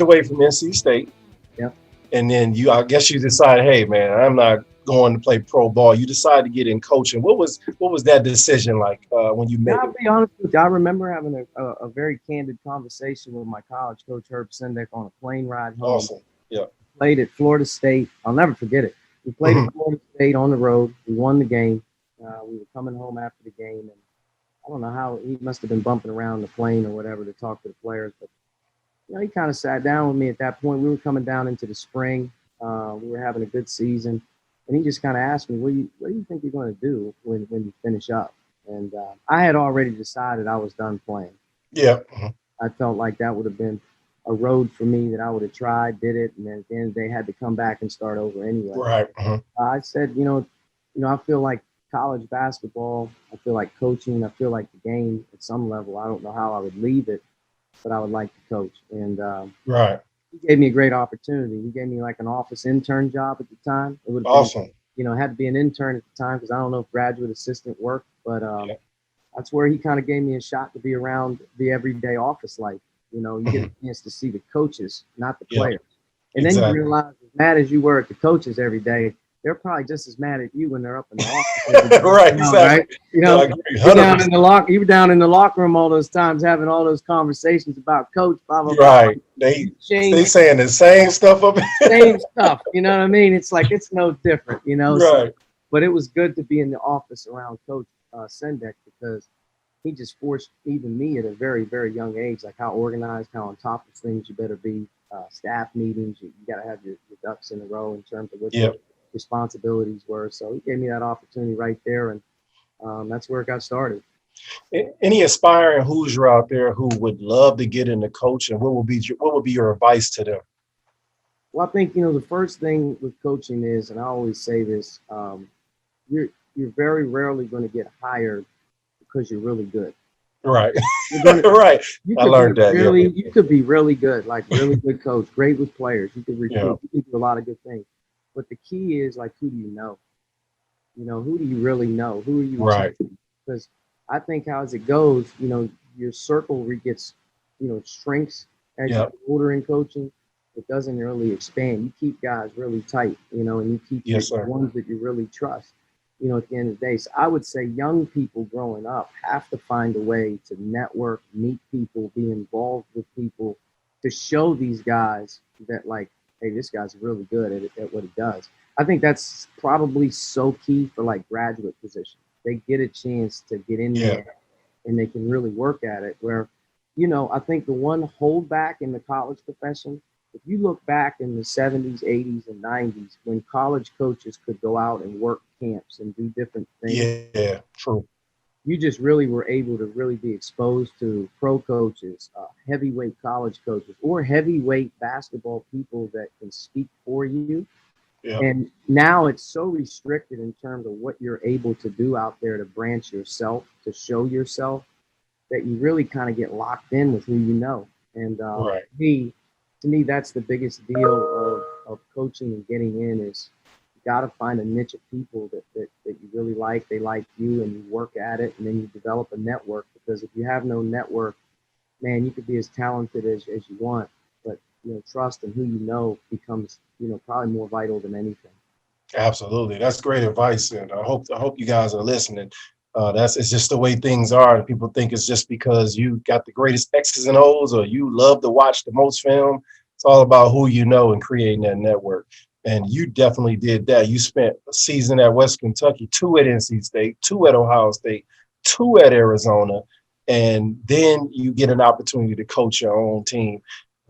away from NC State, Yep. and then I guess you decide, hey man, I'm not going to play pro ball. You decide to get in coaching. What was that decision like when you Now, made I'll it? be honest with you. I remember having a very candid conversation with my college coach, Herb Sendek, on a plane ride home. Awesome. Yeah. Played at Florida State. I'll never forget it. We played at Mhm. Florida State on the road. We won the game. We were coming home after the game, and I don't know how he must have been bumping around the plane or whatever to talk to the players, but he kind of sat down with me at that point. We were coming down into the spring. We were having a good season, and he just kind of asked me, "What do you think you're going to do when you finish up?" And I had already decided I was done playing. Yeah. Mhm. I felt like that would have been a road for me that I would have tried, did it, and then at the end of the day had to come back and start over anyway. Right. Mhm. I said, I feel like college basketball. I feel like coaching. I feel like the game at some level. I don't know how I would leave it, but I would like to coach. And Right. he gave me a great opportunity. He gave me like an office intern job at the time. It would have been, Awesome. it had to be an intern at the time because I don't know if graduate assistant worked, but Yeah. that's where he kind of gave me a shot to be around the everyday office life. You get Mhm. a chance to see the coaches, not the Yeah. players. And then you Exactly. realize, as mad as you were at the coaches every day, they're probably just as mad at you when they're up in the office every day. Right. Exactly. Right? No, I agree. You're 100%. you were down in the locker room all those times having all those conversations about coach, blah blah blah. Right. You They changed saying the same stuff up. same stuff. You know what I mean? It's like it's no different. So, Right. but it was good to be in the office around Coach Sendek because he just forced even me at a very very young age, like how organized, how on top of things you better be. Staff meetings, you got to have your ducks in a row in terms of what your Yep. responsibilities were. So he gave me that opportunity right there, and that's where it got started. Any aspiring Hoosier out there who would love to get into coaching, what would be your advice to them? Well, I think the first thing with coaching is, and I always say this, you're you're very rarely going to get hired because you're really good. Right. You're going to Right. I learned that. Yeah. you could be really good, like really good coach, great with players. You could Yeah. recruit, you can do a lot of good things. But the key is like who do you know? Who do you really know? Who are you Right. attending? Because I think how as it goes, your circle gets, shrinks as you Yeah. get older in coaching. It doesn't really expand. You keep guys really tight, and you keep your Yes, sir. ones that you really trust. At the end of the day. So I would say young people growing up have to find a way to network, meet people, be involved with people to show these guys that like, hey, this guy's really good at what he does. I think that's probably so key for like graduate positions. They get a chance to get in Yeah. there and they can really work at it. Where, I think the one holdback in the college profession, if you look back in the 70s, 80s, and 90s, when college coaches could go out and work camps and do different things, Yeah. True. you just really were able to really be exposed to pro coaches, heavyweight college coaches, or heavyweight basketball people that can speak for you. Yeah. And now it's so restricted in terms of what you're able to do out there to branch yourself, to show yourself, that you really kind of get locked in with who you know. And Right. to me, that's the biggest deal of coaching and getting in is you got to find a niche of people that you really like. They like you, and you work at it, and then you develop a network. Because if you have no network, man, you could be as talented as you want, but trust and who you know becomes probably more vital than anything. Absolutely. That's great advice, and I hope you guys are listening. That's it's just the way things are, and people think it's just because you got the greatest X's and O's or you love to watch the most film. It's all about who you know and creating that network. And you definitely did that. You spent a season at West Kentucky, two at NC State, two at Ohio State, two at Arizona, and then you get an opportunity to coach your own team.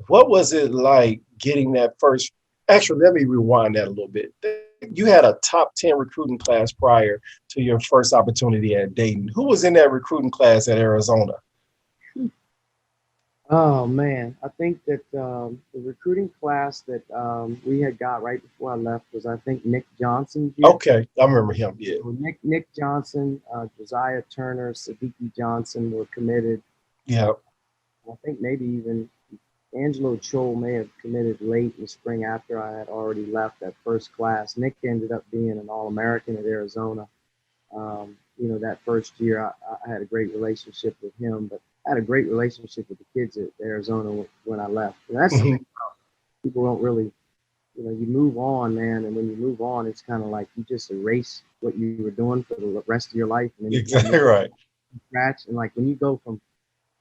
What was it like getting that first? Actually, let me rewind that a little bit. You had a top 10 recruiting class prior to your first opportunity at Dayton. Who was in that recruiting class at Arizona? Oh man, I think that the recruiting class that we had got right before I left was I think Nick Johnson's year. Okay, I remember him. Yeah. So Nick Johnson, Josiah Turner, Sadiki Johnson were committed. Yeah. I think maybe even Angelo Chol may have committed late in the spring after I had already left that first class. Nick ended up being an All-American at Arizona. That first year I had a great relationship with him, but I had a great relationship with the kids at Arizona when I left. And that's the Mhm. thing people don't really, you move on, man. And when you move on, it's kind of like you just erase what you were doing for the rest of your life. And then you kind of Exactly right. scratch. And like when you go from,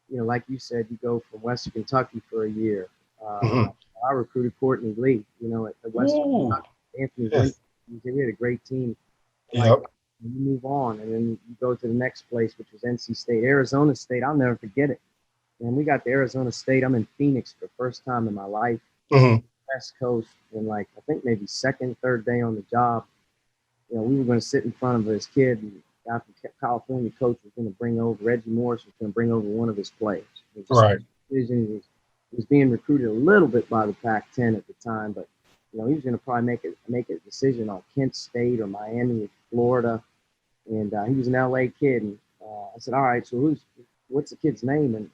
like you said, you go from Western Kentucky for a year. Hmm. I recruited Courtney Lee, at Western Ooh, Kentucky. Anthony Guyton. yes. We had a great team. Like Yep. you move on, and then you go to the next place, which was NC State, Arizona State. I'll never forget it. And we got to Arizona State. I'm in Phoenix for the first time in my life, Hmm. West Coast, and like I think maybe second, third day on the job. We were going to sit in front of this kid. And after California coach was going to bring over Reggie Morris was going to bring over one of his players. It was Right. he was being recruited a little bit by the Pac-10 at the time, but he was going to probably make a decision on Kent State or Miami or Florida, and he was an LA kid. And I said, all right, so what's the kid's name? And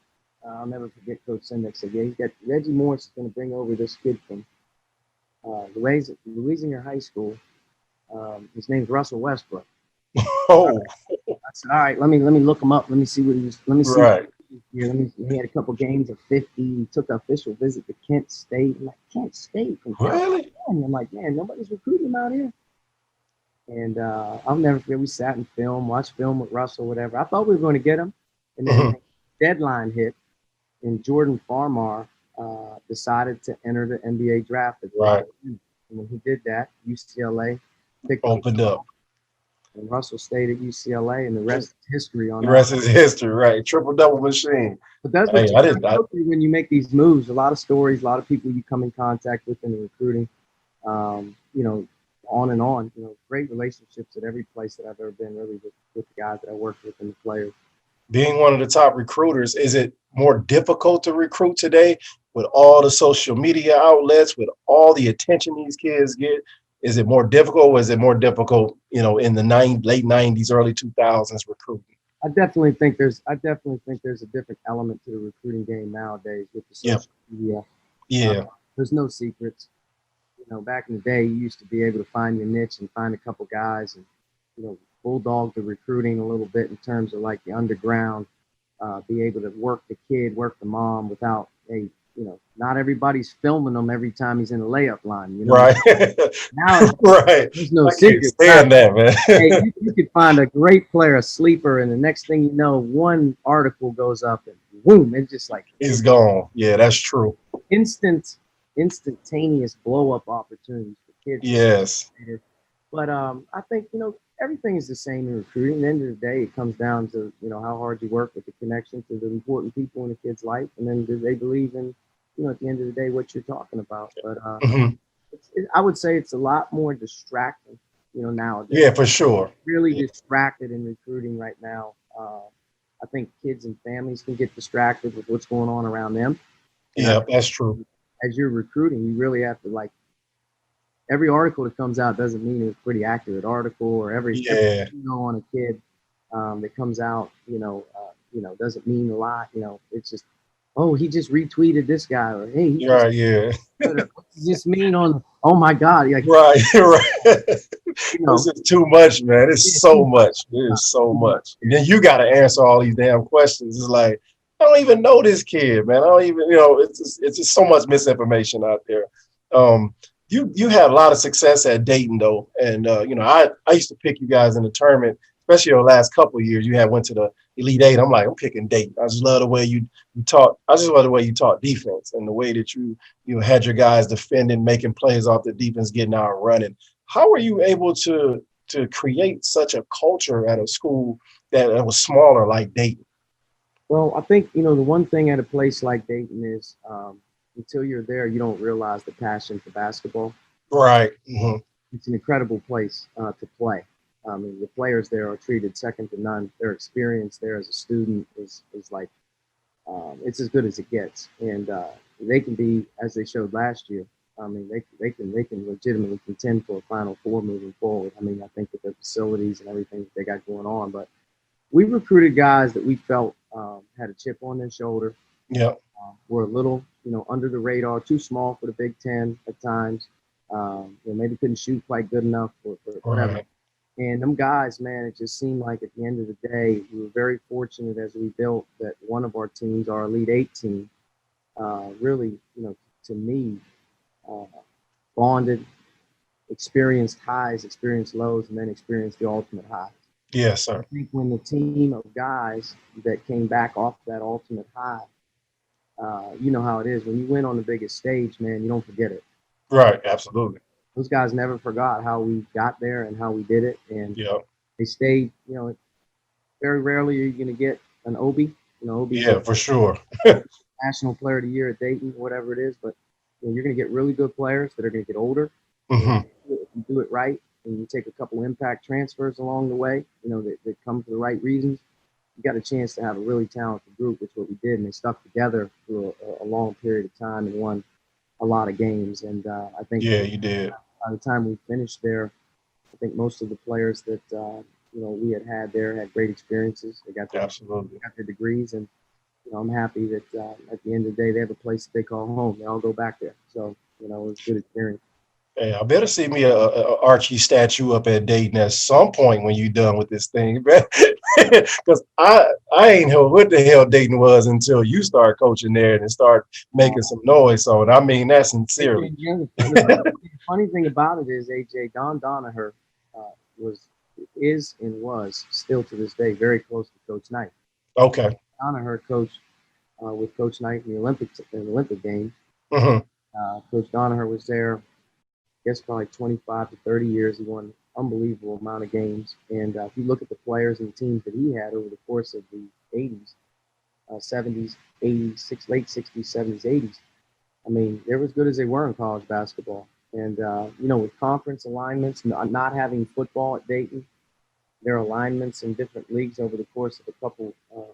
I'll never forget Coach Sendak said, yeah, he's got Reggie Morris is going to bring over this kid from Louisiana High School. His name's Russell Westbrook. Oh, I said, all right, let me look him up. Let me see what he was. Let me see. right. Here, he had a couple games of 50. He took an official visit to Kent State. I'm like, Kent State from California. Really? I'm like, man, nobody's recruiting him out here. And I'll never forget. We sat and watched film with Russell, whatever. I thought we were going to get him, and then Hmm. deadline hit, and Jordan Farmar decided to enter the NBA draft at Right. 5. And when he did that, UCLA picked up, Opened up. and Russell stayed at UCLA, and the rest is history on The that. rest is history, right? Triple double machine. But that's what Hey, you I got to didn't. go through when you make these moves. A lot of stories, a lot of people you come in contact with in the recruiting. On and on. Great relationships at every place that I've ever been. Really with the guys that I worked with and the players. Being one of the top recruiters, is it more difficult to recruit today with all the social media outlets, with all the attention these kids get? Is it more difficult, or is it more difficult, in the late 90s, early 2000s recruiting? I definitely think there's a different element to the recruiting game nowadays with the Yep. social media. Uh, Yeah. there's no secrets. Back in the day, you used to be able to find your niche and find a couple guys and, bulldog the recruiting a little bit in terms of like the underground, be able to work the kid, work the mom without not everybody's filming them every time he's in a layup line. Right. Now Right. there's no I can't secret. Now, stand that, man. hey, you could find a great player, a sleeper, and the next thing you know, one article goes up and boom, it's just like It's gone. Yeah, that's true. instant, instantaneous blow up opportunities for kids. Yes. But I think everything is the same in recruiting. At the end of the day, it comes down to how hard you work with the connection to the important people in a kid's life, and then do they believe in at the end of the day what you're talking about. But Hmm. I would say it's a lot more distracting, nowadays. Yeah, for sure. Really Yeah. distracted in recruiting right now. I think kids and families can get distracted with what's going on around them. And Yeah, that's true. as you're recruiting, you really have to every article that comes out doesn't mean it's a pretty accurate article, or every Yeah. on a kid that comes out, doesn't mean a lot. It's just, oh, he just retweeted this guy, or hey, he just Right. Yeah. just mean on. Oh my God, like Right. Right. you know, This is too much, man. It's yeah, so much. It is so too much. much. And then you got to answer all these damn questions. It's like, I don't even know this kid, man. I don't even, it's just so much misinformation out there. Um, you had a lot of success at Dayton though, and I used to pick you guys in the tournament, especially your last couple of years. You had went to the Elite Eight. I'm like, I'm picking Dayton. I just love the way you taught. I just love the way you taught defense and the way that you had your guys defending, making plays off the defense, getting out and running. How were you able to create such a culture at a school that was smaller like Dayton? Well, I think the one thing at a place like Dayton is until you're there, you don't realize the passion for basketball. Right. Hmm. It's an incredible place to play. I mean, the players there are treated second to none. Their experience there as a student is like it's as good as it gets, and they can be, as they showed last year. I mean, they can legitimately contend for a Final Four moving forward. I mean, I think with their facilities and everything that they got going on, but we recruited guys that we felt had a chip on their shoulder, Yeah. were a little, under the radar, too small for the Big Ten at times. Maybe couldn't shoot quite good enough for whatever. Right. And them guys, man, it just seemed like at the end of the day, we were very fortunate as we built that one of our teams, our Elite Eight team, really, to me, uh, bonded, experienced highs, experienced lows, and then experienced the ultimate highs. Yes, I sir. think when the team of guys that came back off that ultimate high, you know how it is. When you win on the biggest stage, man, you don't forget it. Right. Absolutely. Those guys never forgot how we got there and how we did it, and Yeah. they stayed. You know, very rarely are you going to get an Obi. You know, Obi's Yeah, a for sure. National Player of the Year at Dayton, whatever it is. But you know, you're going to get really good players that are going to get older. And Hmm. if you do it right, and you take a couple impact transfers along the way, you know, that come for the right reasons, you got a chance to have a really talented group, which is what we did, and they stuck together through a long period of time and won a lot of games. And I think Yeah, you did. by the time we finished there, I think most of the players that you know we had there had great experiences. They Absolutely. got their degrees, and you know I'm happy that at the end of the day they have a place that they call home. They all go back there, so you know it was a good experience. Hey, I better see me a Archie statue up at Dayton at some point when you done with this thing, because I ain't know what the hell Dayton was until you start coaching there and start making some noise. So I mean that sincerely. The funny thing about it is AJ Don Donaher uh, was and was still to this day very close to Coach Knight. Okay. Donaher coached with Coach Knight in the Olympic Games. Hmm. Coach Donaher was there, I guess, probably 25 to 30 years. He won an unbelievable amount of games. And if you look at the players and teams that he had over the course of the 80s, 70s, 80s, late 60s, 70s, 80s, I mean, they're as good as they were in college basketball. And, you know, with conference alignments, not having football at Dayton, their alignments in different leagues over the course of a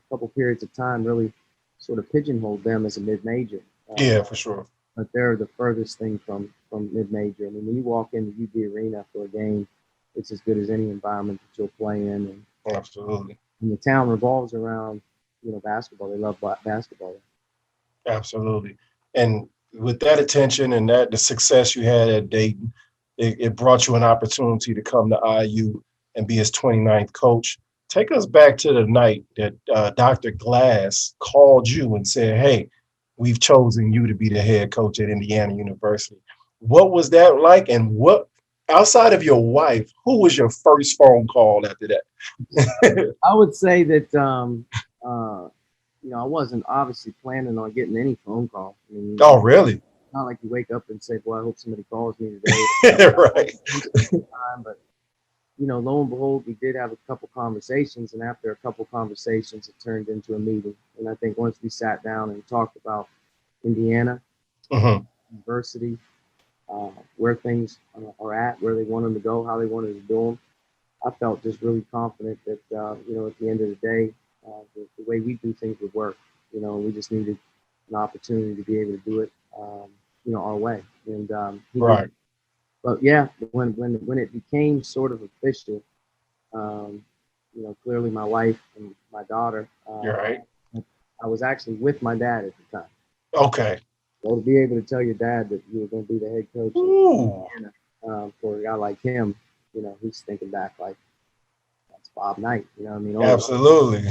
couple periods of time really sort of pigeonholed them as a mid-major. Yeah, for sure. But they're the furthest thing from mid-major. I mean, when you walk into UD Arena for a game, it's as good as any environment that you'll play in, Absolutely. and the town revolves around you know basketball. They love basketball. Absolutely. And with that attention and that the success you had at Dayton, it brought you an opportunity to come to IU and be his 29th coach. Take us back to the night that Dr. Glass called you and said, "Hey, we've chosen you to be the head coach at Indiana University." What was that like? And what, outside of your wife, who was your first phone call after that? I would say that you know I wasn't obviously planning on getting any phone call. I mean, Oh, really? not like you wake up and say, "Boy, I hope somebody calls me today." Right. But you know, lo and behold, we did have a couple conversations, and after a couple conversations, it turned into a meeting. And I think once we sat down and talked about Indiana Hmm. University, where things are at, where they want them to go, how they wanted to do them, I felt just really confident that you know, at the end of the day, the way we do things would work. You know, we just needed an opportunity to be able to do it, you know, our way. And he did. Right. But yeah, when it became sort of official, um, you know, clearly my wife and my daughter, You're right. I was actually with my dad at the time. Okay. So to be able to tell your dad that you were going to be the head coach Ooh, for a guy like him, you know, he's thinking back like that's Bob Knight. You know, what I mean, absolutely.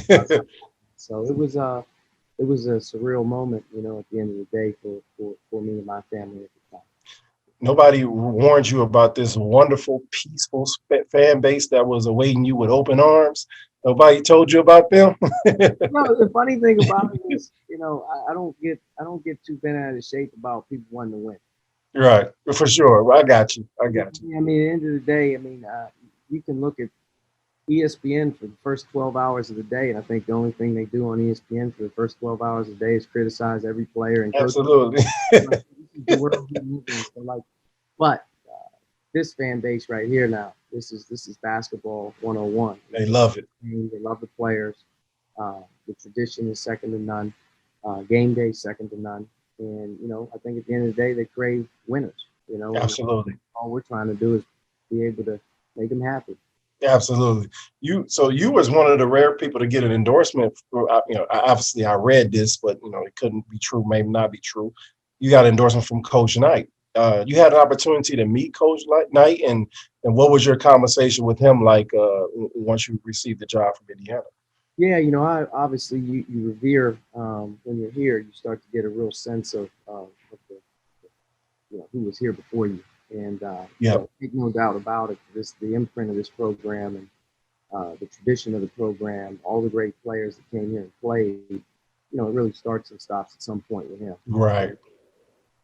so it was a surreal moment, you know, at the end of the day for me and my family at the time. Nobody warned you about this wonderful, peaceful fan base that was awaiting you with open arms. Nobody told you about them. No, the funny thing about it is, you know, I don't get too bent out of shape about people wanting to win. Right, for sure. I got you. I got you. I mean, at the end of the day, I mean, you can look at ESPN for the first 12 hours of the day, and I think the only thing they do on ESPN for the first 12 hours of the day is criticize every player and coach. Absolutely. Like, this is the world we live in. So like, but this fan base right here now, this is basketball 101. They love it. They love the players. The tradition is second to none. Game day second to none. And you know, I think at the end of the day, they crave winners. You know, and Absolutely. all we're trying to do is be able to make them happy. Absolutely. You was one of the rare people to get an endorsement for, you know, obviously I read this, but you know, it couldn't be true, maybe not be true. You got an endorsement from Coach Knight. You had an opportunity to meet Coach Knight, and what was your conversation with him like once you received the job from Indiana? Yeah, you know, I obviously you revere when you're here. You start to get a real sense of the who was here before you. And Yeah. make no doubt about it, the imprint of this program and the tradition of the program, all the great players that came here and played, it really starts and stops at some point with him. Right. And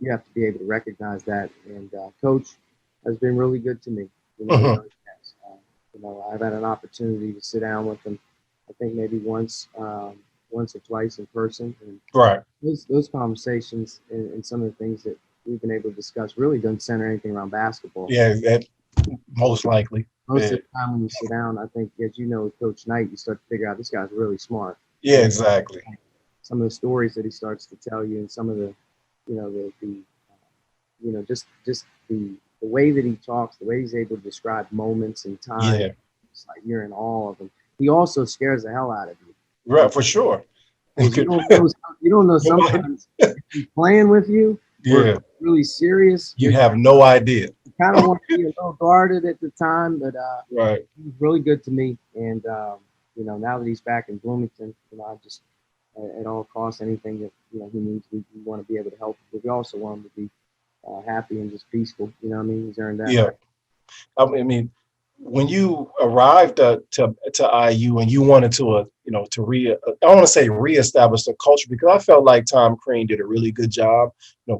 you have to be able to recognize that. And Coach has been really good to me. He Hmm. really has. I've had an opportunity to sit down with him, I think maybe once or twice in person. And Right. those conversations and some of the things that we've been able to discuss really doesn't center anything around basketball. Yeah. That most likely. Most Yeah. of the time when you sit down, I think, as you know, with Coach Knight, you start to figure out this guy's really smart. Yeah. Exactly. Some of the stories that he starts to tell you, and some of the, just the way that he talks, the way he's able to describe moments and time, Yeah. it's like you're in awe of him. He also scares the hell out of you. Right. For sure. Because you don't know sometimes if he's playing with you or Yeah. really serious. You have no idea. You kind of want to be a little guarded at the time, but Right. he was really good to me. And now that he's back in Bloomington, I just at all costs, anything that he needs, we want to be able to help. But we also want him to be happy and just peaceful. You know what I mean? He's earned that Yeah. right. I mean, when you arrived to IU and you wanted to I want to say reestablish the culture, because I felt like Tom Crean did a really good job,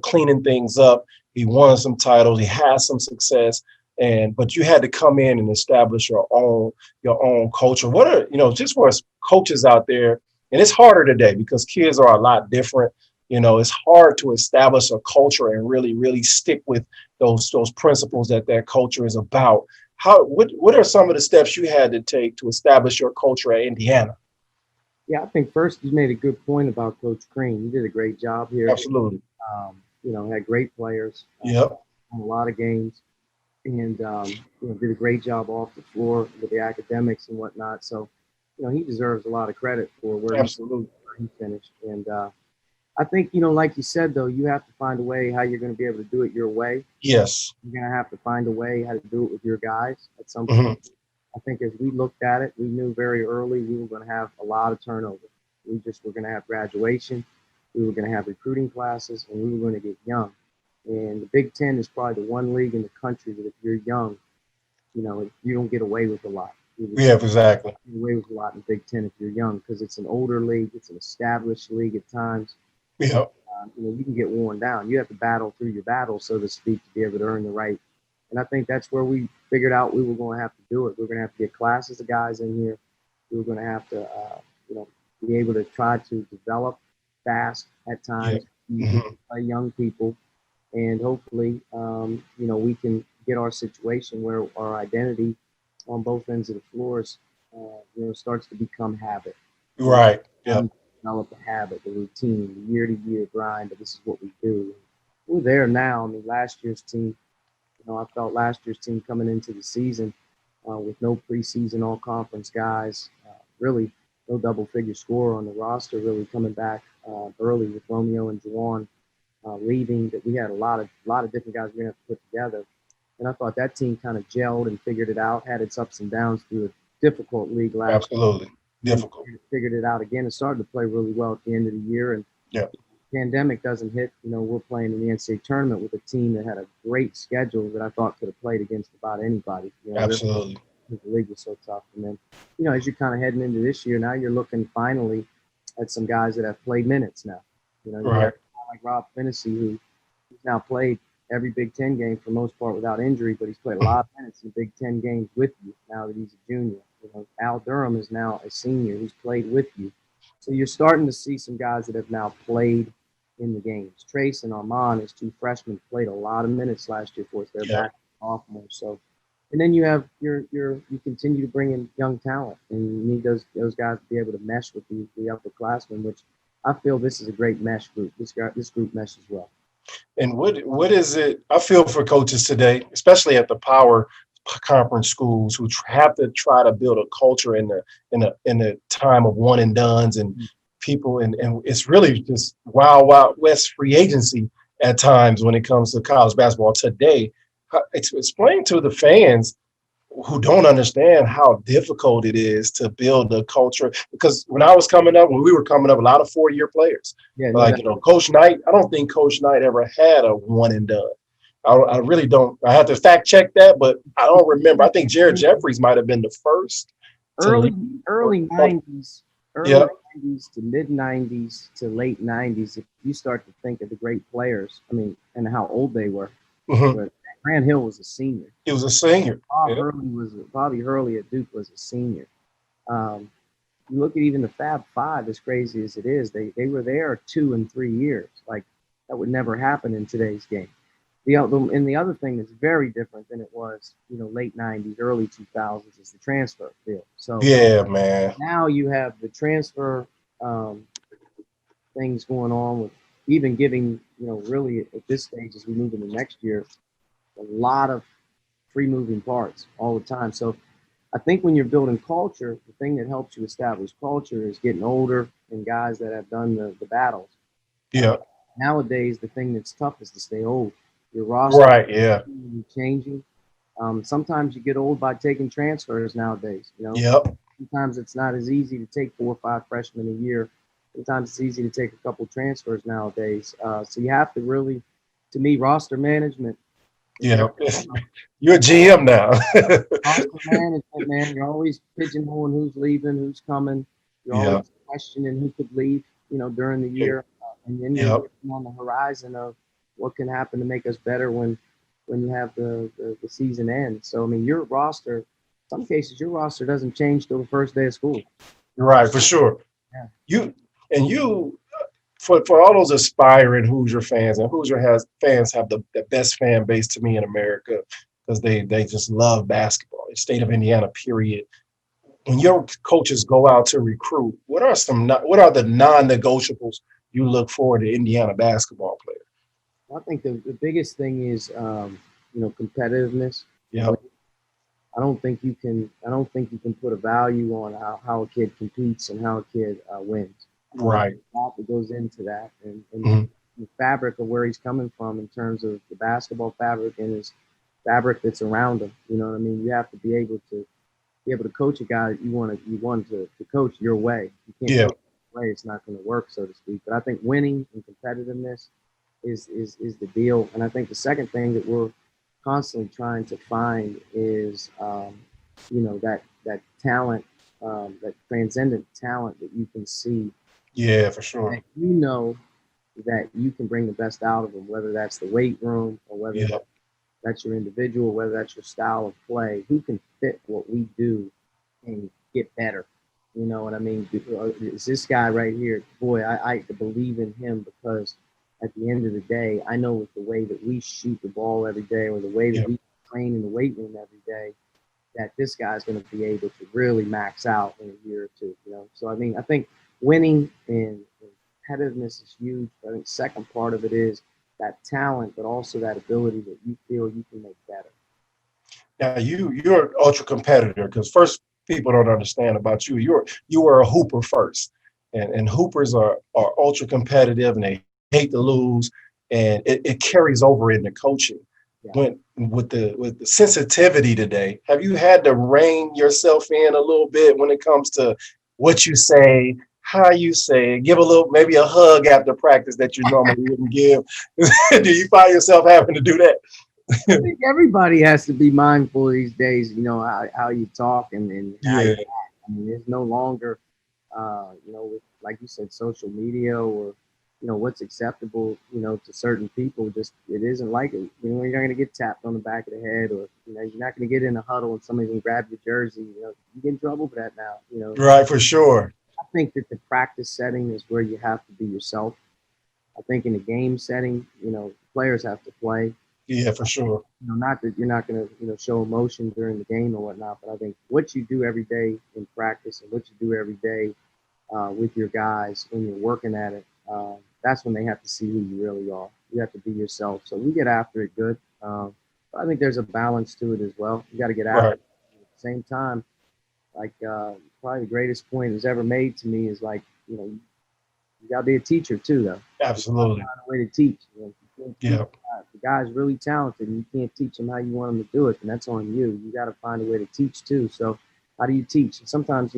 cleaning things up. He won some titles, he had some success, but you had to come in and establish your own culture. What are just for us coaches out there, and it's harder today because kids are a lot different. It's hard to establish a culture and really stick with those principles that culture is about. What are some of the steps you had to take to establish your culture at Indiana? Yeah, I think first you made a good point about Coach Crean. He did a great job here. Absolutely. Had great players, Yep. won a lot of games, and did a great job off the floor with the academics and whatnot. So, he deserves a lot of credit for where Absolutely. he finished. And I think, like you said, though, you have to find a way how you're going to be able to do it your way. Yes. You're going to have to find a way how to do it with your guys at some Hmm. point. I think as we looked at it, we knew very early we were going to have a lot of turnover. We just were going to have graduation. We were going to have recruiting classes, and we were going to get young. And the Big Ten is probably the one league in the country that if you're young, you don't get away with a lot. Yeah, exactly. Get away with a lot in the Big Ten if you're young, because it's an older league. It's an established league at times. Yeah. You can get worn down. You have to battle through your battles, so to speak, to be able to earn the right. And I think that's where we figured out we were going to have to do it. We were going to have to get classes of guys in here. We were going to have to, be able to try to develop fast at times, Hmm. play young people, and hopefully, we can get our situation where our identity on both ends of the floors, starts to become habit. Right. Yeah. Develop a habit, the routine, the year-to-year grind. But this is what we do. We're there now. I mean, last year's team. I felt last year's team coming into the season with no preseason all-conference guys, really no double-figure score on the roster, really coming back early with Romeo and Juwan leaving. That we had a lot of different guys we're going to have to put together. And I thought that team kind of gelled and figured it out, had its ups and downs through a difficult league last year. Absolutely. Difficult. Figured it out again and started to play really well at the end of the year. And Yeah. pandemic doesn't hit, we're playing in the NCAA tournament with a team that had a great schedule that I thought could have played against about anybody. Absolutely. The league was so tough. And then, as you're kind of heading into this year, now you're looking finally at some guys that have played minutes now. You have Right. like Rob Finnessy, who's now played every Big Ten game for the most part without injury, but he's played a lot of minutes in Big Ten games with you now that he's a junior. Al Durham is now a senior who's played with you. So you're starting to see some guys that have now played in the games. Trace and Armand, as two freshmen, played a lot of minutes last year for us. They're back sophomores. So, and then you have you continue to bring in young talent, and you need those guys to be able to mesh with the upperclassmen, which I feel this is a great mesh group. This group meshes well. And what is it? I feel for coaches today, especially at the power conference schools, who have to try to build a culture in the time of one and dones and people, and it's really just wild west free agency at times when it comes to college basketball today. Explain to the fans who don't understand how difficult it is to build a culture, because when we were coming up, a lot of 4-year players, Coach Knight, I don't think Coach Knight ever had a one and done. I really don't. I have to fact check that, but I don't remember. I think Jared Jeffries might have been the first to early leave. early 90s, Yeah. early 90s to mid 90s to late 90s. If you start to think of the great players, I mean, and how old they were, Hmm. but Grant Hill was a senior. He was a senior. Yeah. Bobby Hurley at Duke was a senior. Um, you look at even the Fab Five, as crazy as it is, they were there 2 and 3 years. Like that would never happen in today's game. And the other thing that's very different than it was, late '90s, early 2000s is the transfer field. So Yeah, man. now you have the transfer um, things going on with even giving, really at this stage as we move into next year, a lot of free moving parts all the time. So I think when you're building culture, the thing that helps you establish culture is getting older and guys that have done the battles. Uh, Yeah. Nowadays, the thing that's tough is to stay old. Your roster Right. Yeah. is changing. Sometimes you get old by taking transfers nowadays. Yep. Sometimes it's not as easy to take 4 or 5 freshmen a year. Sometimes it's easy to take a couple transfers nowadays. So you have to really, to me, roster management is Yeah. very You're a GM now. roster management, man. You're always pigeonholing who's leaving, who's coming. You're Yeah. always questioning who could leave, during the year, and then you're Yep. looking on the horizon of what can happen to make us better when you have the season end. So I mean, your roster, some cases, your roster doesn't change till the first day of school. You're right, for sure. Yeah. You and you for all those aspiring Hoosier fans, and Hoosier has fans have the best fan base to me in America because they just love basketball. The state of Indiana, period. When your coaches go out to recruit, what are the non-negotiables you look for in the Indiana basketball player? I think the biggest thing is competitiveness. Yeah. I don't think you can put a value on how a kid competes and how a kid wins. Right. There's a lot that goes into that, and Mhm. the fabric of where he's coming from in terms of the basketball fabric and his fabric that's around him. You know what I mean? You have to be able to coach a guy that you want to coach your way. You can't Yeah. coach your way; it's not going to work, so to speak. But I think winning and competitiveness is the deal. And I think the second thing that we're constantly trying to find is that talent, that transcendent talent that you can see, Yeah, for sure. that you know that you can bring the best out of them, whether that's the weight room or whether Yeah. that's your individual, whether that's your style of play, who can fit what we do and get better. You know what I mean? Is this guy right here? Boy, I believe in him because at the end of the day, I know with the way that we shoot the ball every day or the way that Yeah. we train in the weight room every day, that this guy's going to be able to really max out in a year or two. So I mean, I think winning and competitiveness is huge. But I think second part of it is that talent, but also that ability that you feel you can make better. Now you're an ultra competitor because first people don't understand about you. You were a hooper first, and hoopers are ultra competitive and they hate to lose, and it carries over into coaching. Yeah. When with the sensitivity today, have you had to rein yourself in a little bit when it comes to what you say, how you say, it? Give a little maybe a hug after practice that you normally wouldn't give? Do you find yourself having to do that? I think everybody has to be mindful these days, how you talk and how you Yeah. act. I mean, there's no longer, with, like you said, social media or, what's acceptable, to certain people. Just it isn't like it. You're not going to get tapped on the back of the head, or you're not going to get in a huddle and somebody's going to grab your jersey. You get in trouble for that now. Right, for sure. I think that the practice setting is where you have to be yourself. I think in a game setting, players have to play. Yeah, for sure. Not that you're not going to, show emotion during the game or whatnot, but I think what you do every day in practice and what you do every day with your guys when you're working at it, that's when they have to see who you really are. You have to be yourself. So we get after it good. But I think there's a balance to it as well. You got to get after Right. it. At the same time, like probably the greatest point that's ever made to me is like, you got to be a teacher too, though. You gotta Absolutely. find a way to teach. You can't teach Yeah. if the guy's really talented and you can't teach him how you want him to do it, then that's on you. You got to find a way to teach too. So, how do you teach? And sometimes,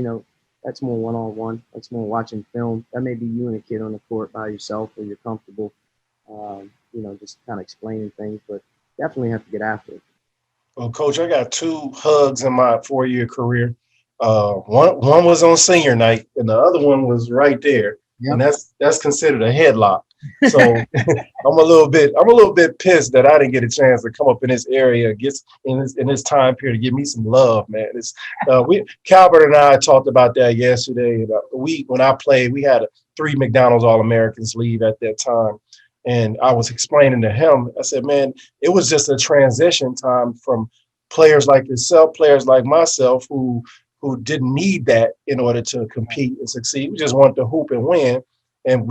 that's more one-on-one. That's more watching film. That may be you and a kid on the court by yourself, where you're comfortable, just kind of explaining things. But definitely have to get after it. Well, Coach, I got two hugs in my 4-year career. One was on senior night, and the other one was right there, and Yep. that's considered a headlock. So I'm a little bit pissed that I didn't get a chance to come up in this area, gets in this time period to give me some love, man. It's we Calvert and I talked about that yesterday. We when I played, we had three McDonald's All Americans leave at that time, and I was explaining to him. I said, man, it was just a transition time from players like yourself, players like myself, who didn't need that in order to compete and succeed. We just wanted to hoop and win,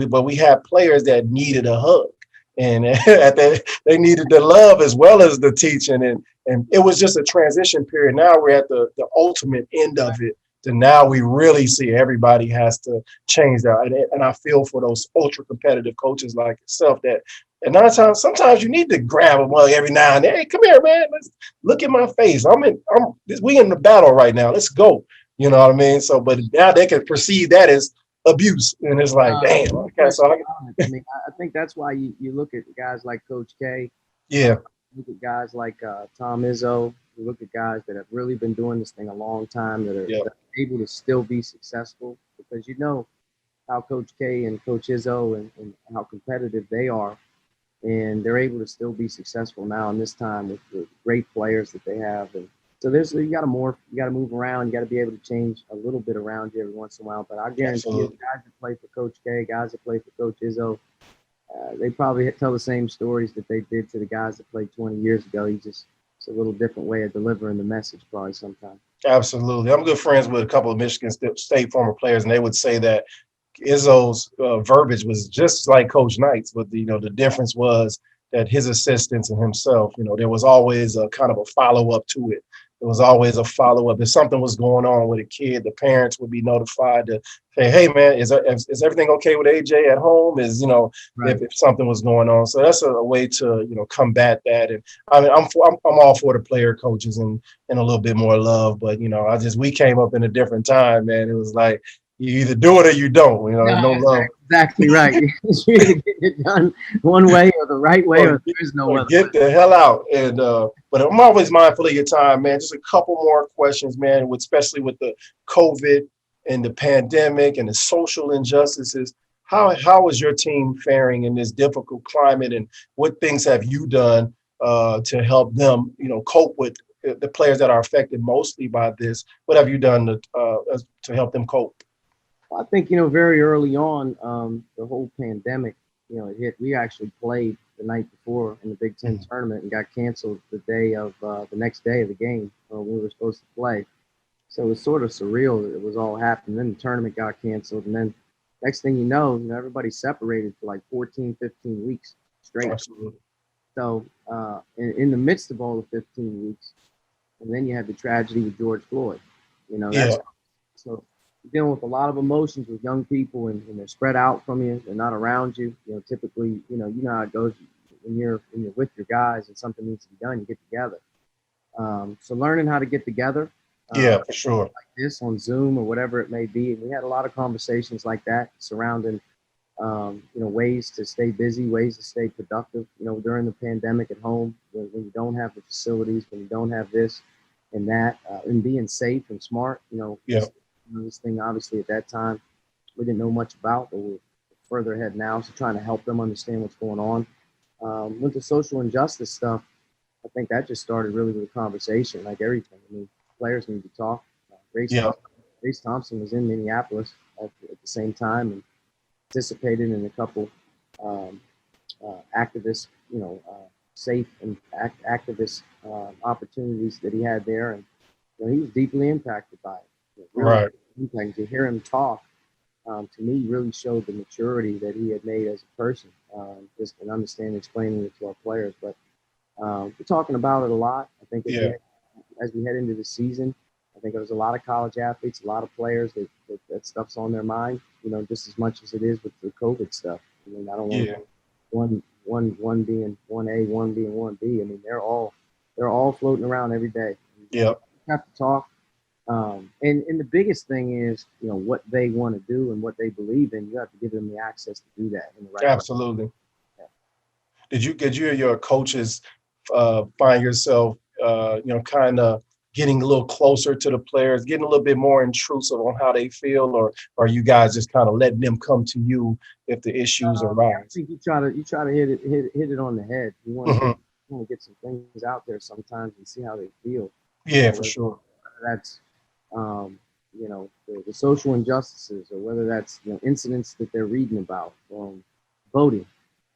but we had players that needed a hug, and they needed the love as well as the teaching, and it was just a transition period. Now we're at the ultimate end of it. To now we really see everybody has to change that, and I feel for those ultra competitive coaches like yourself that. And nine times, sometimes you need to grab a mug every now and then. Hey, come here, man. Let's look at my face. We in the battle right now. Let's go. You know what I mean? So, but now they can perceive that as abuse, and it's like, damn. No Okay, so question about it. I mean, I think that's why you look at guys like Coach K, yeah, look at guys like Tom Izzo, you look at guys that have really been doing this thing a long time yeah, that are able to still be successful because you know how Coach K and Coach Izzo and how competitive they are, and they're able to still be successful now in this time with the great players that they have. And so you got to morph, you got to move around, you got to be able to change a little bit around you every once in a while. But I guarantee you, the absolutely. guys that play for Coach K, guys that play for Coach Izzo, they probably tell the same stories that they did to the guys that played 20 years ago. It's a little different way of delivering the message, probably sometimes. Absolutely. I'm good friends with a couple of Michigan State former players, and they would say that Izzo's verbiage was just like Coach Knight's, but the difference was that his assistants and himself, there was always a kind of a follow up to it. There was always a follow up. If something was going on with a kid, the parents would be notified to say, "Hey, man, is everything okay with AJ at home?" Right. If something was going on. So that's a way to combat that. And I mean, I'm all for the player coaches and a little bit more love, but we came up in a different time, man. It was like you either do it or you don't. There's No, no that's love. exactly right. You're either getting it done one way or the right way, Or or get, there is no or other get way. the hell out. And but I'm always mindful of your time, man. Just a couple more questions, man. Especially with the COVID and the pandemic and the social injustices. How is your team faring in this difficult climate, and what things have you done to help them, cope with the players that are affected mostly by this? What have you done to help them cope? Well, I think very early on, the whole pandemic, it hit. We actually played the night before in the Big Ten Mhm. tournament and got canceled the next day of the game when we were supposed to play. So it was sort of surreal that it was all happening. Then the tournament got canceled, and then next thing you know, everybody separated for like 14, 15 weeks straight. Absolutely. So in the midst of all the 15 weeks, and then you had the tragedy with George Floyd. Yeah. That's so you're dealing with a lot of emotions with young people, and they're spread out from you. They're not around you. Typically, how it goes when you're with your guys and something needs to be done. You get together. So learning how to get together Yeah, for sure. like this on Zoom or whatever it may be. And we had a lot of conversations like that surrounding, ways to stay busy, ways to stay productive, during the pandemic at home when you don't have the facilities, when you don't have this and that, and being safe and smart, Yeah. this thing obviously at that time we didn't know much about, but we're further ahead now. So trying to help them understand what's going on. With the social injustice stuff, I think that just started really with a conversation, like everything. I mean, players need to talk. Yeah. Grace Thompson was in Minneapolis at the same time and participated in a couple um, activist, safe and activist opportunities that he had there, and he was deeply impacted by it. Really Right. impacted. To hear him talk, to me, really showed the maturity that he had made as a person, just an understanding, explaining it to our players. But we're talking about it a lot. I think Yeah. as we head into the season, I think there's a lot of college athletes, a lot of players that stuff's on their mind. Just as much as it is with the COVID stuff. I mean, I don't want to Yeah. one being one A, one being one B. I mean, they're all floating around every day. Yeah. You have to talk. And the biggest thing is, what they want to do and what they believe in. You have to give them the access to do that in the right way. Absolutely. Did your coaches find yourself, kind of getting a little closer to the players, getting a little bit more intrusive on how they feel, or are you guys just kind of letting them come to you if the issues I arise? think you try to hit it on the head. Hmm. You want to get some things out there sometimes and see how they feel. Yeah, for Whether sure. that's the social injustices, or whether that's incidents that they're reading about, voting.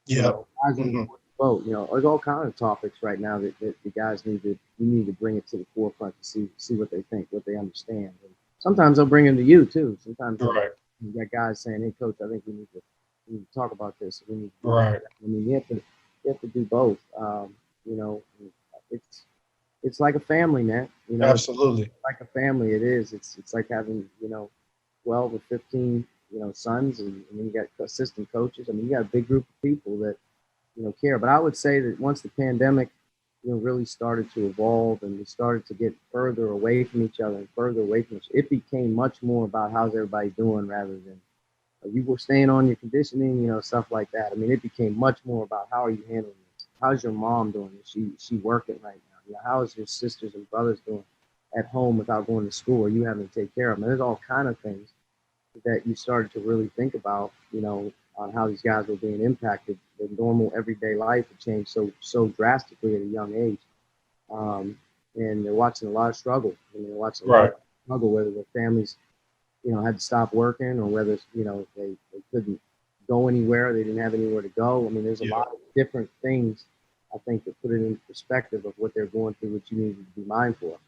Yeah. Guys are Hmm. important to vote. There's all kind of topics right now that the guys we need to bring it to the forefront to see what they think, what they understand. And sometimes they'll bring them to you too. Sometimes Right. you got guys saying, "Hey, coach, I think we need to talk about this. We need to do Right. that." I mean, you have to do both. You know, it's it's like a family, man. It's Absolutely. like a family. It is. It's like having 12 or 15 sons, and then you got assistant coaches. I mean, you got a big group of people that care. But I would say that once the pandemic really started to evolve, and we started to get further away from each other and further away from it became much more about how's everybody doing, rather than you were staying on your conditioning, stuff like that. I mean, it became much more about how are you handling this? How's your mom doing? Is she working right now? How is your sisters and brothers doing at home without going to school? Are you having to take care of them? There's all kind of things that you started to really think about, on how these guys were being impacted. The normal everyday life had changed so drastically at a young age, um, and they're watching a lot of struggle. And they're watching a lot Right. of struggle, whether their families had to stop working, or whether they couldn't go anywhere, they didn't have anywhere to go. I mean, there's a Yeah. lot of different things, I think, that put it in perspective of what they're going through, which you need to be mindful of.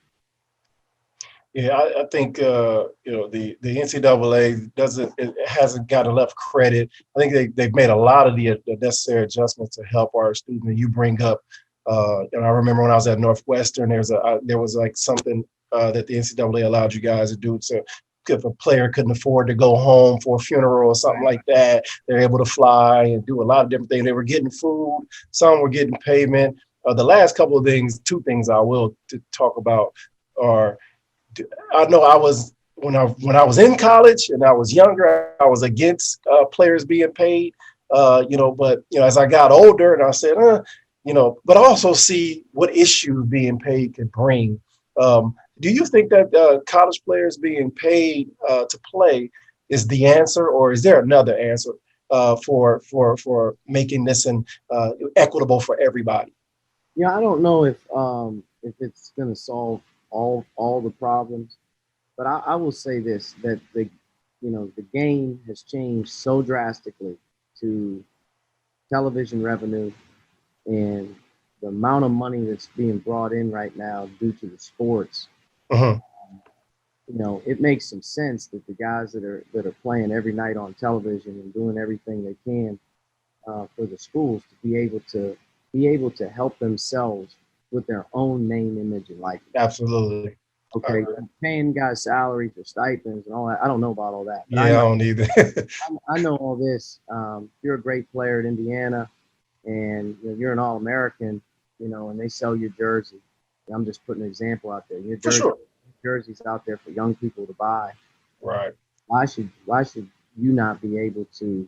Yeah, I think the NCAA doesn't it hasn't got enough credit. I think they've made a lot of the necessary adjustments to help our students. And you bring up, and I remember when I was at Northwestern, there was like something that the NCAA allowed you guys to do. So if a player couldn't afford to go home for a funeral or something like that, they're able to fly and do a lot of different things. They were getting food, some were getting payment. The last couple of things, two things I will to talk about are, I know I was when I was in college and I was younger, I was against players being paid. But as I got older, and I said, but I also see what issues being paid could bring. Do you think that college players being paid to play is the answer, or is there another answer for making this equitable for everybody? I don't know if it's going to solve all the problems, but I will say this, that the game has changed so drastically to television revenue, and the amount of money that's being brought in right now due to the sports. Hmm. It makes some sense that the guys that are playing every night on television and doing everything they can for the schools to be able to help themselves with their own name, image, and likeness. Absolutely. I Okay, agree. paying guys salaries or stipends and all that. I don't know about all that, but I Yeah, I know don't either. I know all this. If you're a great player at Indiana, and you're an All-American, and they sell your jersey. I'm just putting an example out there. Your For jersey, sure. jerseys out there for young people to buy. Right. Why should you not be able to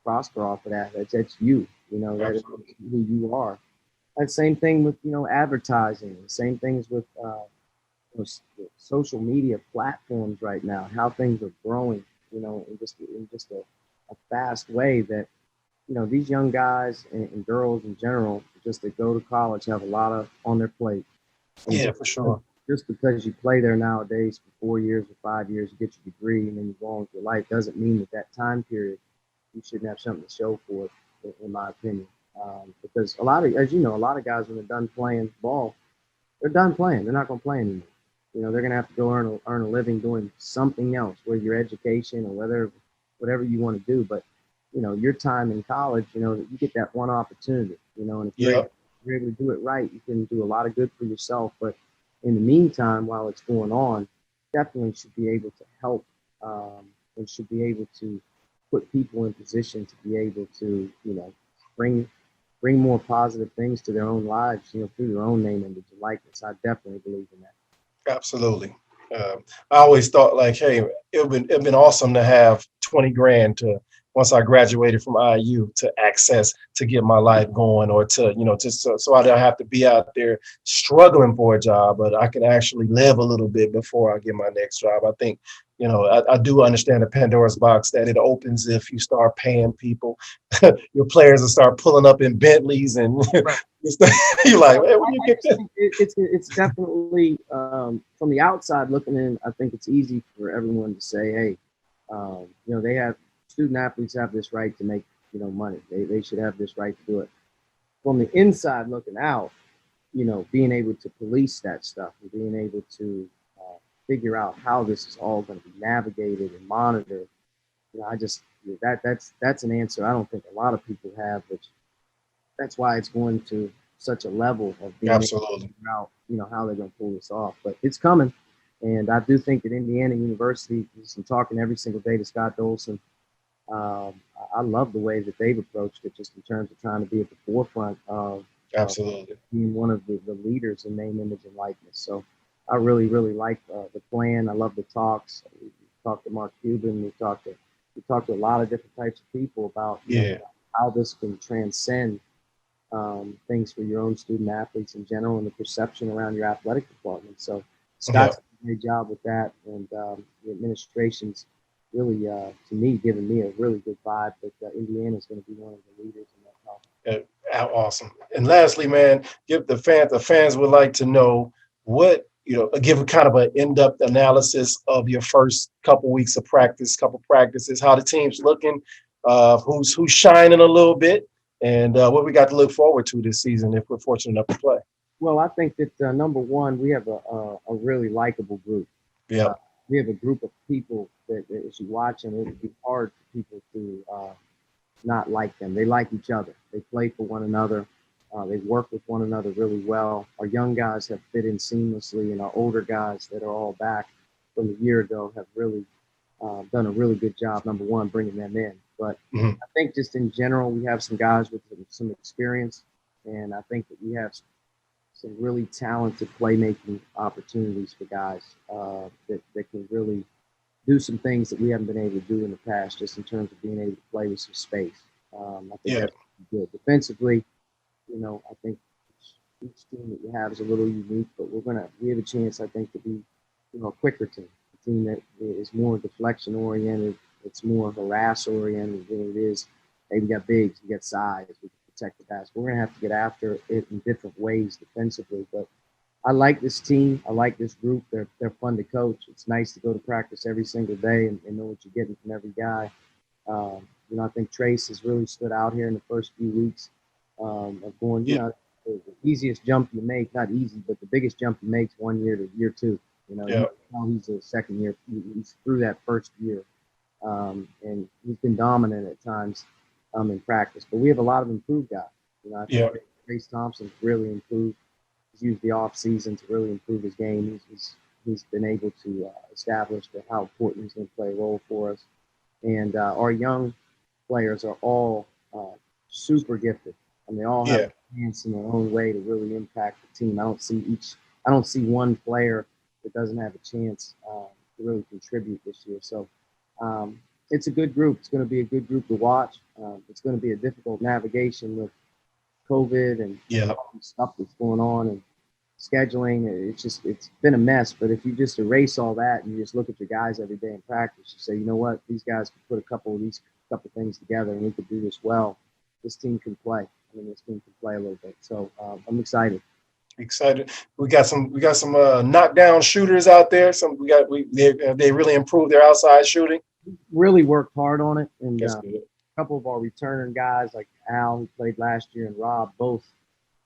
prosper off of that? That's you. That is Absolutely. who you are. That same thing with advertising. Same things with social media platforms right now. How things are growing. In just a fast way that these young guys and girls in general, just that go to college, have a lot of on their plate. And Yeah, for sure. just because you play there nowadays for 4 years or 5 years, you get your degree, and then you go on with your life, doesn't mean that time period you shouldn't have something to show for it, in my opinion. Because as you know, a lot of guys, when they're done playing ball, they're done playing. They're not going to play anymore. They're going to have to go earn a living doing something else, whether your education or whatever you want to do. But your time in college, you get that one opportunity. And if you're Yeah, able, you're able to do it right, you can do a lot of good for yourself. But in the meantime, while it's going on, definitely should be able to help, and should be able to put people in position to be able to, bring bring more positive things to their own lives, through their own name, image, and likeness. I definitely believe in that. absolutely. I always thought like, hey, it'd been awesome to have 20 grand to once I graduated from IU to access to get my life going, or to, just so I don't have to be out there struggling for a job, but I can actually live a little bit before I get my next job. I think, I do understand the Pandora's box that it opens if you start paying people. Your players will start pulling up in Bentleys and Right. you're like, man, where do you I get just this? think it's definitely from the outside looking in. I think it's easy for everyone to say, hey, they have student athletes have this right to make money. They should have this right to do it. From the inside looking out, being able to police that stuff and being able to figure out how this is all going to be navigated and monitored. I just that's an answer I don't think a lot of people have, which that's why it's going to such a level of being able to Absolutely. figure out, how they're going to pull this off. But it's coming. And I do think that Indiana University, just talking every single day to Scott Dolson, I love the way that they've approached it, just in terms of trying to be at the forefront of Absolutely. being one of the leaders in name, image, and likeness. So I really, really like the plan. I love the talks. We talked to Mark Cuban. We talked to a lot of different types of people about Yeah. how this can transcend things for your own student athletes in general and the perception around your athletic department. So Yeah. Scott's done a great job with that, and the administration's really, to me, giving me a really good vibe that Indiana is going to be one of the leaders in that talk. Awesome. And lastly, man, give the fans would like to know what, give a kind of an in-depth analysis of your first couple weeks of practice, couple practices, how the team's looking, who's shining a little bit, and what we got to look forward to this season if we're fortunate enough to play. Well, I think that number one, we have a really likable group. Yeah. We have a group of people that as you watch them, it would be hard for people to not like them. They like each other. They play for one another. They work with one another really well. Our young guys have fit in seamlessly, and our older guys that are all back from a year ago have really done a really good job, number one, bringing them in. But Mhm. I think just in general, we have some guys with some experience, and I think that we have some really talented playmaking opportunities for guys that can really do some things that we haven't been able to do in the past, just in terms of being able to play with some space. I think Yeah. that's good. Defensively, I think each team that you have is a little unique, but we have a chance, I think, to be, a quicker team, a team that is more deflection oriented, it's more harass oriented than it is. Hey, we got bigs, we got size, we can protect the basket. We're gonna have to get after it in different ways defensively, but I like this team. I like this group. They're fun to coach. It's nice to go to practice every single day and know what you're getting from every guy. I think Trace has really stood out here in the first few weeks of going. Yeah. The easiest jump you make, not easy, but the biggest jump you make is 1 year to year two. Yeah. Now he's a second year. He's through that first year, and he's been dominant at times in practice. But we have a lot of improved guys. I think Yeah. Trace Thompson's really improved. He's used the off season to really improve his game. He's been able to establish how important he's going to play a role for us. And our young players are all super gifted, and they all have Yeah. a chance in their own way to really impact the team. I don't see one player that doesn't have a chance to really contribute this year. So it's a good group. It's going to be a good group to watch. It's going to be a difficult navigation with COVID and Yeah. all the stuff that's going on and scheduling. It's been a mess. But if you just erase all that and you just look at your guys every day in practice, you say, you know what, these guys can put a couple of these couple things together and we could do this well. This team can play. This team can play a little bit. So I'm excited. Excited. We got some knockdown shooters out there. They really improved their outside shooting. Really worked hard on it, and That's good. a couple of our returning guys like Al, who played last year, and Rob both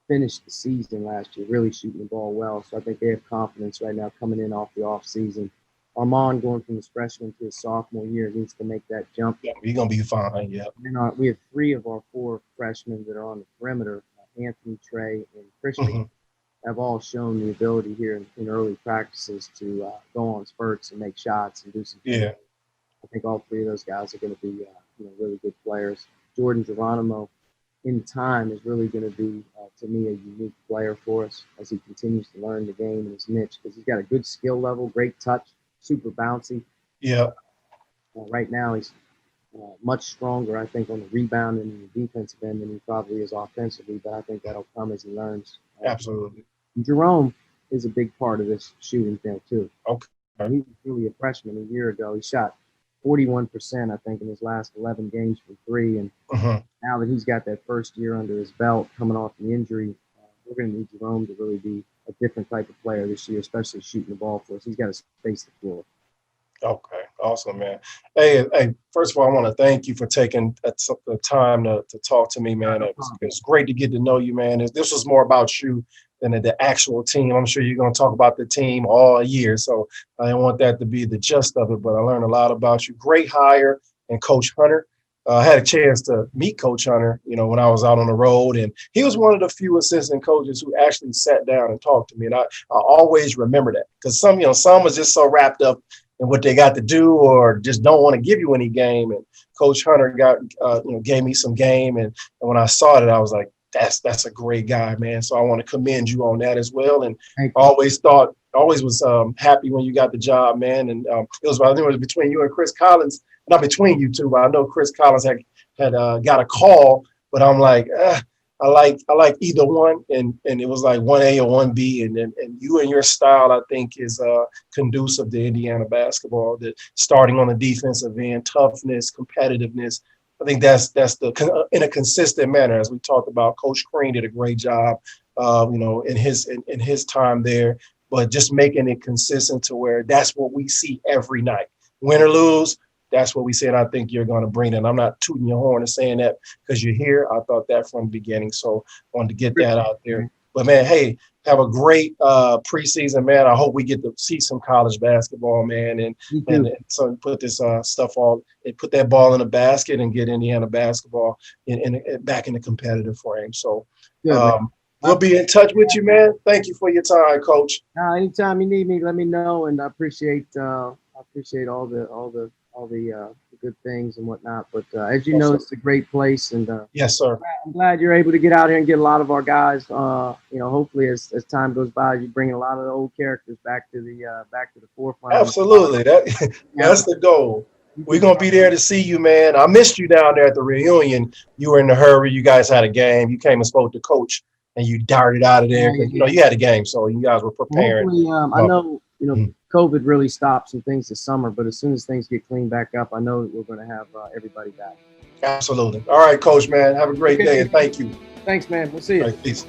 finished the season last year, really shooting the ball well. So I think they have confidence right now coming in off the off season. Armand going from his freshman to his sophomore year needs to make that jump. Yeah, we're gonna be fine. Yeah. And we have three of our four freshmen that are on the perimeter, Anthony, Trey, and Christian, Hmm. have all shown the ability here in early practices to go on spurts and make shots and do some things. Yeah. I think all three of those guys are going to be really good players. Jordan Geronimo, in time, is really going to be, to me, a unique player for us as he continues to learn the game and his niche, because he's got a good skill level, great touch, super bouncy. Yeah. Right now, he's much stronger, I think, on the rebounding and the defensive end than he probably is offensively. But I think that'll come as he learns. Absolutely. Jerome is a big part of this shooting thing too. Okay. He was really a freshman a year ago. He shot 41%, I think, in his last 11 games from three. And now that he's got that first year under his belt, coming off the injury, we're going to need Jerome to really be a different type of player this year, especially shooting the ball for us. He's got to space the floor. Okay, awesome, man. Hey, first of all, I want to thank you for taking the time to talk to me, man. It's great to get to know you, man. This was more about you than the actual team. I'm sure you're going to talk about the team all year, so I didn't want that to be the gist of it, but I learned a lot about you. Great hire and Coach Hunter. I had a chance to meet Coach Hunter, when I was out on the road, and he was one of the few assistant coaches who actually sat down and talked to me, and I always remember that because some was just so wrapped up and what they got to do, or just don't want to give you any game. And Coach Hunter gave me some game, and when I saw it, I was like, that's a great guy, man. So I want to commend you on that as well. And always was happy when you got the job, man. And I think it was between you and Chris Collins, not between you two, but I know Chris Collins had got a call, but I'm like, I like either one, and it was like 1A or 1B, and you and your style, I think, is conducive to Indiana basketball. That starting on the defensive end, toughness, competitiveness. I think that's in a consistent manner, as we talked about. Coach Crean did a great job, in his time there, but just making it consistent to where that's what we see every night, win or lose. That's what we said. I think you're going to bring it. I'm not tooting your horn and saying that because you're here. I thought that from the beginning. So I wanted to get that out there. But, man, hey, have a great preseason, man. I hope we get to see some college basketball, man. And so put this stuff all and put that ball in the basket and get Indiana basketball back in the competitive frame. So we'll be in touch with you, man. Thank you for your time, Coach. Anytime you need me, let me know. And I appreciate all the good things and whatnot. But as you know, it's a great place. And yes, sir. I'm glad you're able to get out here and get a lot of our guys. Hopefully as time goes by, you bring a lot of the old characters back to the forefront. Absolutely, that's the goal. We're gonna be there to see you, man. I missed you down there at the reunion. You were in a hurry. You guys had a game. You came and spoke to Coach, and you darted out of there because you had a game, so you guys were preparing. I know COVID really stopped some things this summer, but as soon as things get cleaned back up, I know we're going to have everybody back. Absolutely. All right, Coach, man. Have a great day, and thank you. Thanks, man. We'll see you. All right, peace.